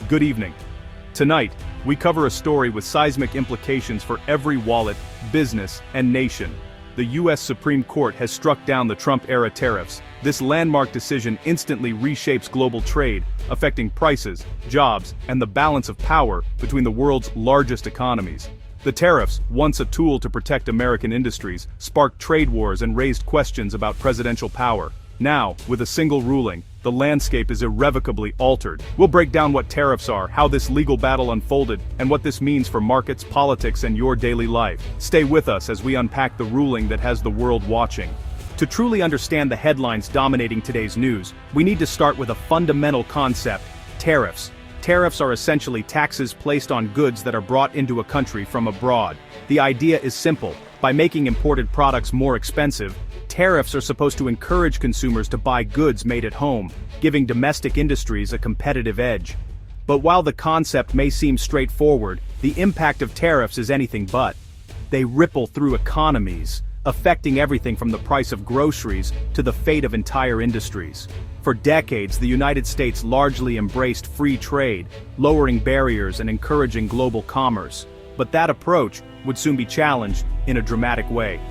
Good evening. Tonight, we cover a story with seismic implications for every wallet, business, and nation. The U.S. Supreme Court has struck down the Trump-era tariffs. This landmark decision instantly reshapes global trade, affecting prices, jobs, and the balance of power between the world's largest economies. The tariffs, once a tool to protect American industries, sparked trade wars and raised questions about presidential power. Now, with a single ruling, the landscape is irrevocably altered. We'll break down what tariffs are, how this legal battle unfolded, and what this means for markets, politics, and your daily life. Stay with us as we unpack the ruling that has the world watching. To truly understand the headlines dominating today's news, we need to start with a fundamental concept: tariffs. Tariffs are essentially taxes placed on goods that are brought into a country from abroad. The idea is simple. By making imported products more expensive, tariffs are supposed to encourage consumers to buy goods made at home, giving domestic industries a competitive edge. But while the concept may seem straightforward, the impact of tariffs is anything but. They ripple through economies, affecting everything from the price of groceries to the fate of entire industries. For decades, the United States largely embraced free trade, lowering barriers and encouraging global commerce. But that approach would soon be challenged in a dramatic way.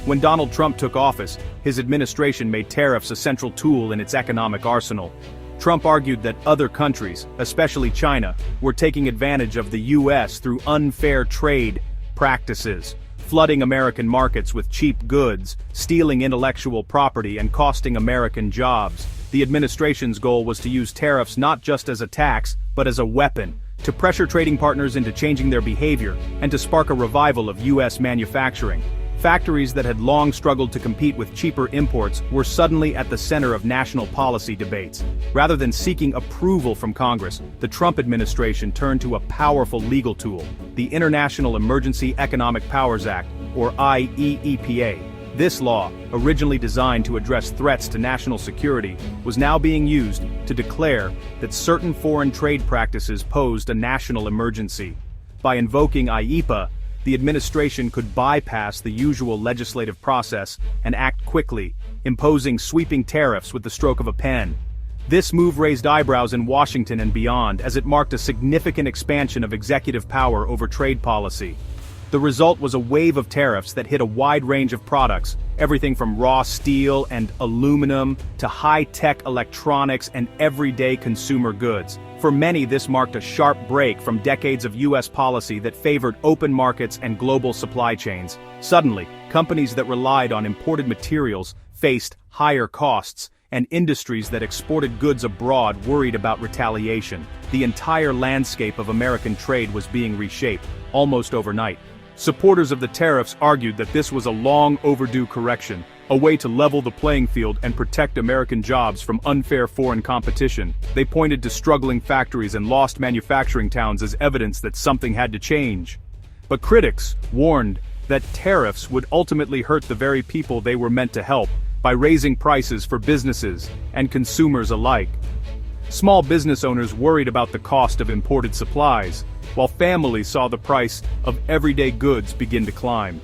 When Donald Trump took office, his administration made tariffs a central tool in its economic arsenal. Trump argued that other countries, especially China, were taking advantage of the U.S. through unfair trade practices, flooding American markets with cheap goods, stealing intellectual property, and costing American jobs. The administration's goal was to use tariffs not just as a tax, but as a weapon, to pressure trading partners into changing their behavior, and to spark a revival of U.S. manufacturing. Factories that had long struggled to compete with cheaper imports were suddenly at the center of national policy debates. Rather than seeking approval from Congress, the Trump administration turned to a powerful legal tool, the International Emergency Economic Powers Act, or IEEPA. This law, originally designed to address threats to national security, was now being used to declare that certain foreign trade practices posed a national emergency. By invoking IEEPA, the administration could bypass the usual legislative process and act quickly, imposing sweeping tariffs with the stroke of a pen. This move raised eyebrows in Washington and beyond, as it marked a significant expansion of executive power over trade policy. The result was a wave of tariffs that hit a wide range of products, everything from raw steel and aluminum to high-tech electronics and everyday consumer goods. For many, this marked a sharp break from decades of U.S. policy that favored open markets and global supply chains. Suddenly, companies that relied on imported materials faced higher costs, and industries that exported goods abroad worried about retaliation. The entire landscape of American trade was being reshaped, almost overnight. Supporters of the tariffs argued that this was a long overdue correction, a way to level the playing field and protect American jobs from unfair foreign competition. They pointed to struggling factories and lost manufacturing towns as evidence that something had to change. But critics warned that tariffs would ultimately hurt the very people they were meant to help, by raising prices for businesses and consumers alike. Small business owners worried about the cost of imported supplies, while families saw the price of everyday goods begin to climb.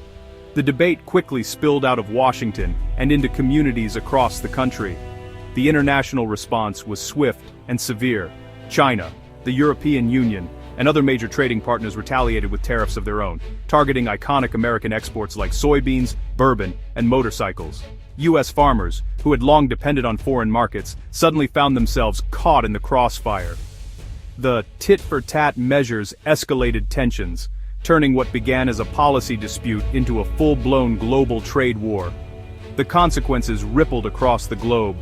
The debate quickly spilled out of Washington and into communities across the country. The international response was swift and severe. China, the European Union, and other major trading partners retaliated with tariffs of their own, targeting iconic American exports like soybeans, bourbon, and motorcycles. U.S. farmers, who had long depended on foreign markets, suddenly found themselves caught in the crossfire. The tit-for-tat measures escalated tensions, turning what began as a policy dispute into a full-blown global trade war. The consequences rippled across the globe.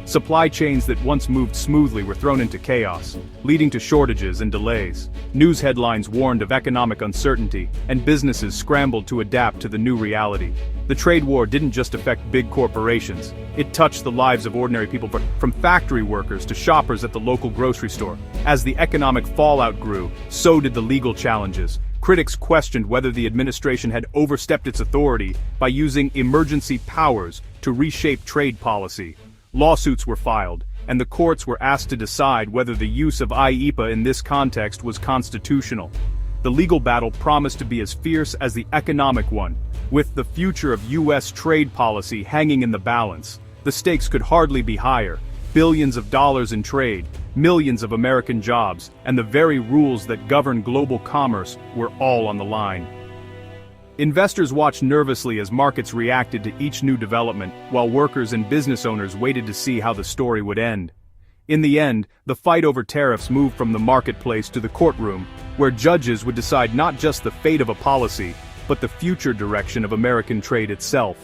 Supply chains that once moved smoothly were thrown into chaos, leading to shortages and delays. News headlines warned of economic uncertainty, and businesses scrambled to adapt to the new reality. The trade war didn't just affect big corporations. It touched the lives of ordinary people, from factory workers to shoppers at the local grocery store. As the economic fallout grew, so did the legal challenges. Critics questioned whether the administration had overstepped its authority by using emergency powers to reshape trade policy. Lawsuits were filed, and the courts were asked to decide whether the use of IEEPA in this context was constitutional. The legal battle promised to be as fierce as the economic one, with the future of U.S. trade policy hanging in the balance. The stakes could hardly be higher: billions of dollars in trade, millions of American jobs, and the very rules that govern global commerce were all on the line. Investors watched nervously as markets reacted to each new development, while workers and business owners waited to see how the story would end. In the end, the fight over tariffs moved from the marketplace to the courtroom, where judges would decide not just the fate of a policy, but the future direction of American trade itself.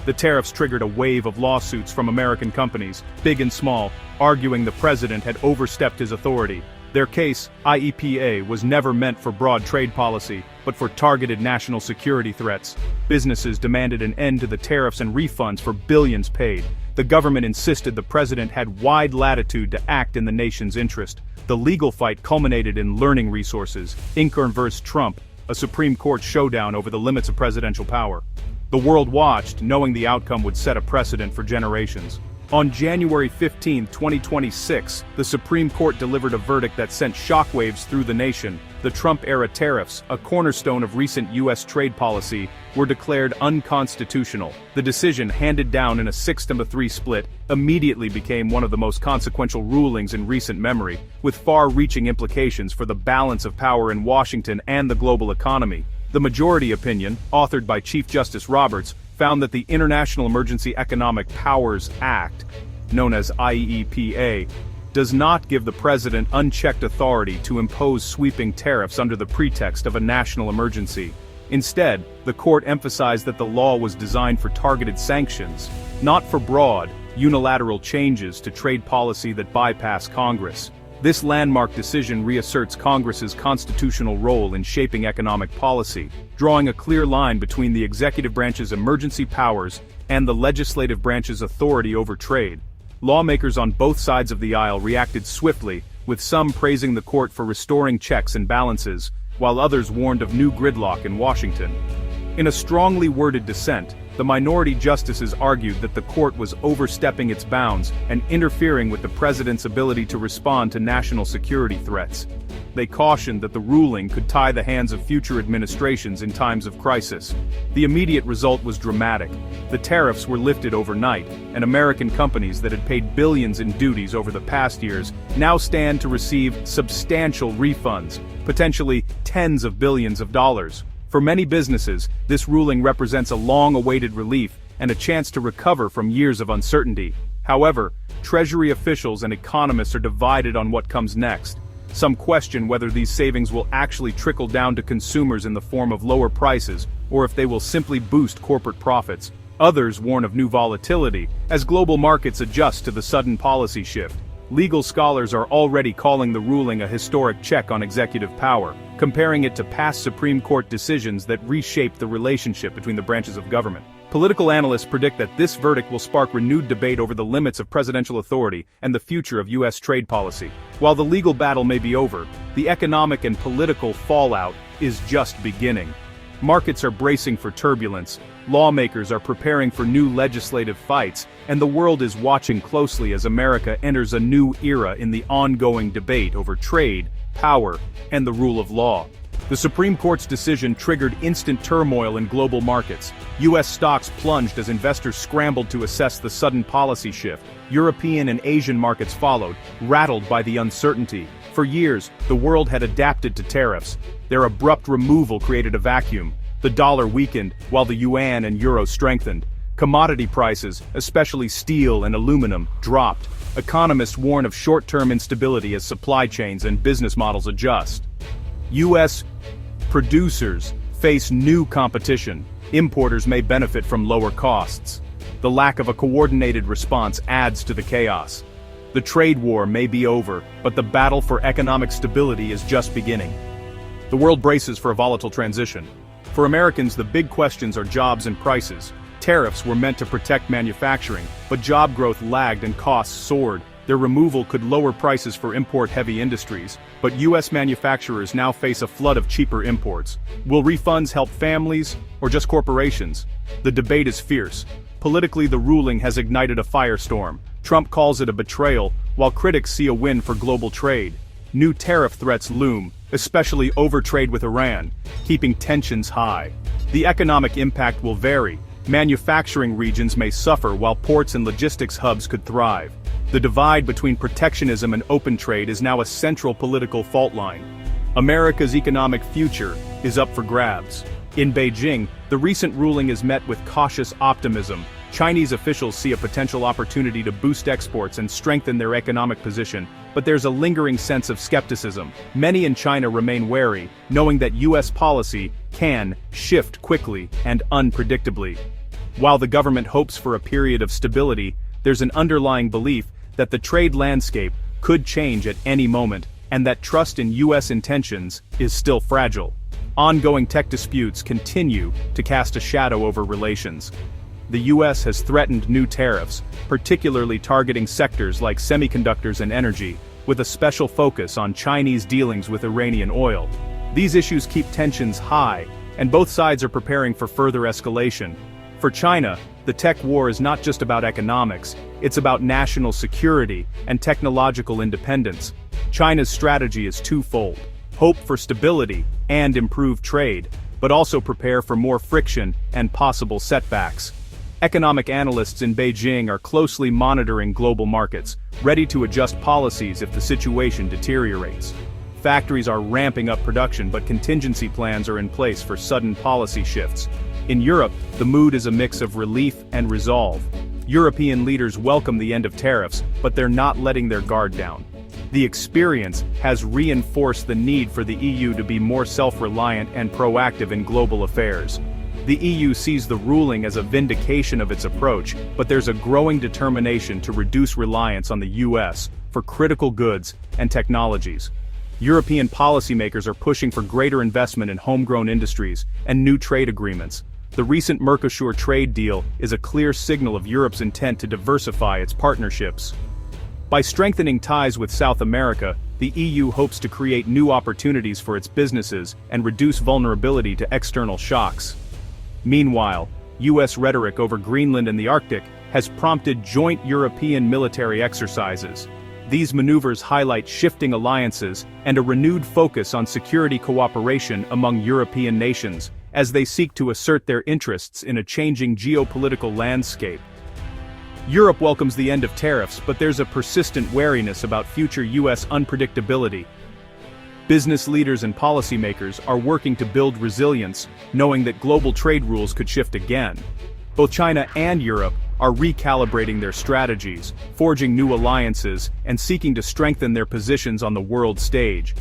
The tariffs triggered a wave of lawsuits from American companies, big and small, arguing the president had overstepped his authority. Their case, IEEPA, was never meant for broad trade policy, but for targeted national security threats. Businesses demanded an end to the tariffs and refunds for billions paid. The government insisted the president had wide latitude to act in the nation's interest. The legal fight culminated in learning resources, Inker vs. Trump, a Supreme Court showdown over the limits of presidential power. The world watched, knowing the outcome would set a precedent for generations. On January 15, 2026, the Supreme Court delivered a verdict that sent shockwaves through the nation. The Trump-era tariffs, a cornerstone of recent U.S. trade policy, were declared unconstitutional. The decision, handed down in a 6-3 split, immediately became one of the most consequential rulings in recent memory, with far-reaching implications for the balance of power in Washington and the global economy. The majority opinion, authored by Chief Justice Roberts, found that the International Emergency Economic Powers Act, known as IEEPA, does not give the president unchecked authority to impose sweeping tariffs under the pretext of a national emergency. Instead, the court emphasized that the law was designed for targeted sanctions, not for broad, unilateral changes to trade policy that bypass Congress. This landmark decision reasserts Congress's constitutional role in shaping economic policy, drawing a clear line between the executive branch's emergency powers and the legislative branch's authority over trade. Lawmakers on both sides of the aisle reacted swiftly, with some praising the court for restoring checks and balances, while others warned of new gridlock in Washington. In a strongly worded dissent, the minority justices argued that the court was overstepping its bounds and interfering with the president's ability to respond to national security threats. They cautioned that the ruling could tie the hands of future administrations in times of crisis. The immediate result was dramatic. The tariffs were lifted overnight, and American companies that had paid billions in duties over the past years now stand to receive substantial refunds, potentially tens of billions of dollars. For many businesses, this ruling represents a long-awaited relief and a chance to recover from years of uncertainty. However, Treasury officials and economists are divided on what comes next. Some question whether these savings will actually trickle down to consumers in the form of lower prices, or if they will simply boost corporate profits. Others warn of new volatility, as global markets adjust to the sudden policy shift. Legal scholars are already calling the ruling a historic check on executive power, comparing it to past Supreme Court decisions that reshaped the relationship between the branches of government. Political analysts predict that this verdict will spark renewed debate over the limits of presidential authority and the future of U.S. trade policy. While the legal battle may be over, the economic and political fallout is just beginning. Markets are bracing for turbulence, lawmakers are preparing for new legislative fights, and the world is watching closely as America enters a new era in the ongoing debate over trade, power, and the rule of law. The Supreme Court's decision triggered instant turmoil in global markets. U.S. stocks plunged as investors scrambled to assess the sudden policy shift. European and Asian markets followed, rattled by the uncertainty. For years, the world had adapted to tariffs. Their abrupt removal created a vacuum. The dollar weakened, while the yuan and euro strengthened. Commodity prices, especially steel and aluminum, dropped. Economists warn of short-term instability as supply chains and business models adjust. U.S. producers face new competition. Importers may benefit from lower costs. The lack of a coordinated response adds to the chaos. The trade war may be over, but the battle for economic stability is just beginning. The world braces for a volatile transition. For Americans, the big questions are jobs and prices. Tariffs were meant to protect manufacturing, but job growth lagged and costs soared. Their removal could lower prices for import-heavy industries, but U.S. manufacturers now face a flood of cheaper imports. Will refunds help families, or just corporations? The debate is fierce. Politically, the ruling has ignited a firestorm. Trump calls it a betrayal, while critics see a win for global trade. New tariff threats loom, especially over trade with Iran, keeping tensions high. The economic impact will vary. Manufacturing regions may suffer while ports and logistics hubs could thrive. The divide between protectionism and open trade is now a central political fault line. America's economic future is up for grabs. In Beijing, the recent ruling is met with cautious optimism. Chinese officials see a potential opportunity to boost exports and strengthen their economic position, but there's a lingering sense of skepticism. Many in China remain wary, knowing that US policy can shift quickly and unpredictably. While the government hopes for a period of stability, there's an underlying belief that the trade landscape could change at any moment, and that trust in US intentions is still fragile. Ongoing tech disputes continue to cast a shadow over relations. The US has threatened new tariffs, particularly targeting sectors like semiconductors and energy, with a special focus on Chinese dealings with Iranian oil. These issues keep tensions high, and both sides are preparing for further escalation. For China, the tech war is not just about economics, it's about national security and technological independence. China's strategy is twofold: hope for stability and improved trade, but also prepare for more friction and possible setbacks. Economic analysts in Beijing are closely monitoring global markets, ready to adjust policies if the situation deteriorates. Factories are ramping up production, but contingency plans are in place for sudden policy shifts. In Europe, the mood is a mix of relief and resolve. European leaders welcome the end of tariffs, but they're not letting their guard down. The experience has reinforced the need for the EU to be more self-reliant and proactive in global affairs. The EU sees the ruling as a vindication of its approach, but there's a growing determination to reduce reliance on the US for critical goods and technologies. European policymakers are pushing for greater investment in homegrown industries and new trade agreements. The recent Mercosur trade deal is a clear signal of Europe's intent to diversify its partnerships. By strengthening ties with South America, the EU hopes to create new opportunities for its businesses and reduce vulnerability to external shocks. Meanwhile, US rhetoric over Greenland and the Arctic has prompted joint European military exercises. These maneuvers highlight shifting alliances and a renewed focus on security cooperation among European nations, as they seek to assert their interests in a changing geopolitical landscape. Europe welcomes the end of tariffs, but there's a persistent wariness about future US unpredictability. Business leaders and policymakers are working to build resilience, knowing that global trade rules could shift again. Both China and Europe are recalibrating their strategies, forging new alliances, and seeking to strengthen their positions on the world stage.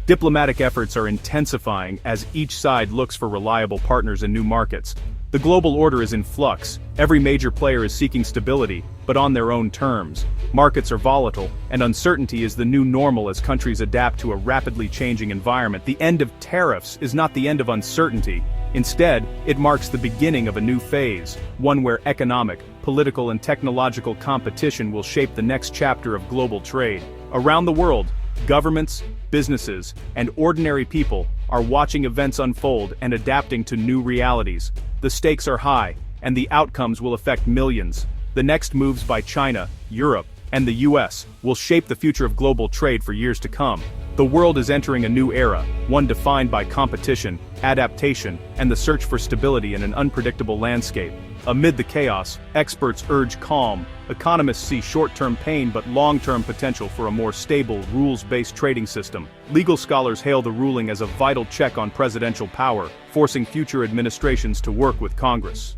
Diplomatic efforts are intensifying as each side looks for reliable partners in new markets. The global order is in flux. Every major player is seeking stability, but on their own terms. Markets are volatile, and uncertainty is the new normal as countries adapt to a rapidly changing environment. The end of tariffs is not the end of uncertainty. Instead, it marks the beginning of a new phase, one where economic, political, and technological competition will shape the next chapter of global trade. Around the world, governments, businesses, and ordinary people are watching events unfold and adapting to new realities. The stakes are high, and the outcomes will affect millions. The next moves by China, Europe, and the US will shape the future of global trade for years to come. The world is entering a new era, one defined by competition, adaptation, and the search for stability in an unpredictable landscape. Amid the chaos, experts urge calm. Economists see short-term pain but long-term potential for a more stable, rules-based trading system. Legal scholars hail the ruling as a vital check on presidential power, forcing future administrations to work with Congress.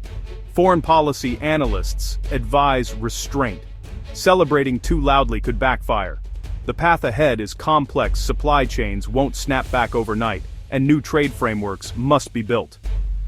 Foreign policy analysts advise restraint. Celebrating too loudly could backfire. The path ahead is complex. Supply chains won't snap back overnight, and new trade frameworks must be built.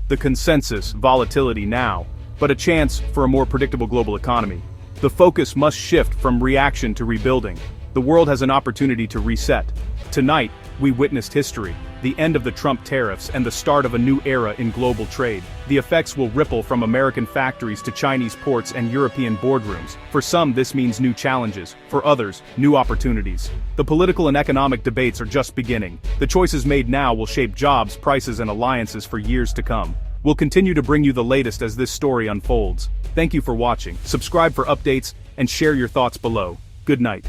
The consensus: volatility now, but a chance for a more predictable global economy. The focus must shift from reaction to rebuilding. The world has an opportunity to reset. Tonight, we witnessed history, the end of the Trump tariffs and the start of a new era in global trade. The effects will ripple from American factories to Chinese ports and European boardrooms. For some, this means new challenges. For others, new opportunities. The political and economic debates are just beginning. The choices made now will shape jobs, prices, and alliances for years to come. We'll continue to bring you the latest as this story unfolds. Thank you for watching. Subscribe for updates and share your thoughts below. Good night.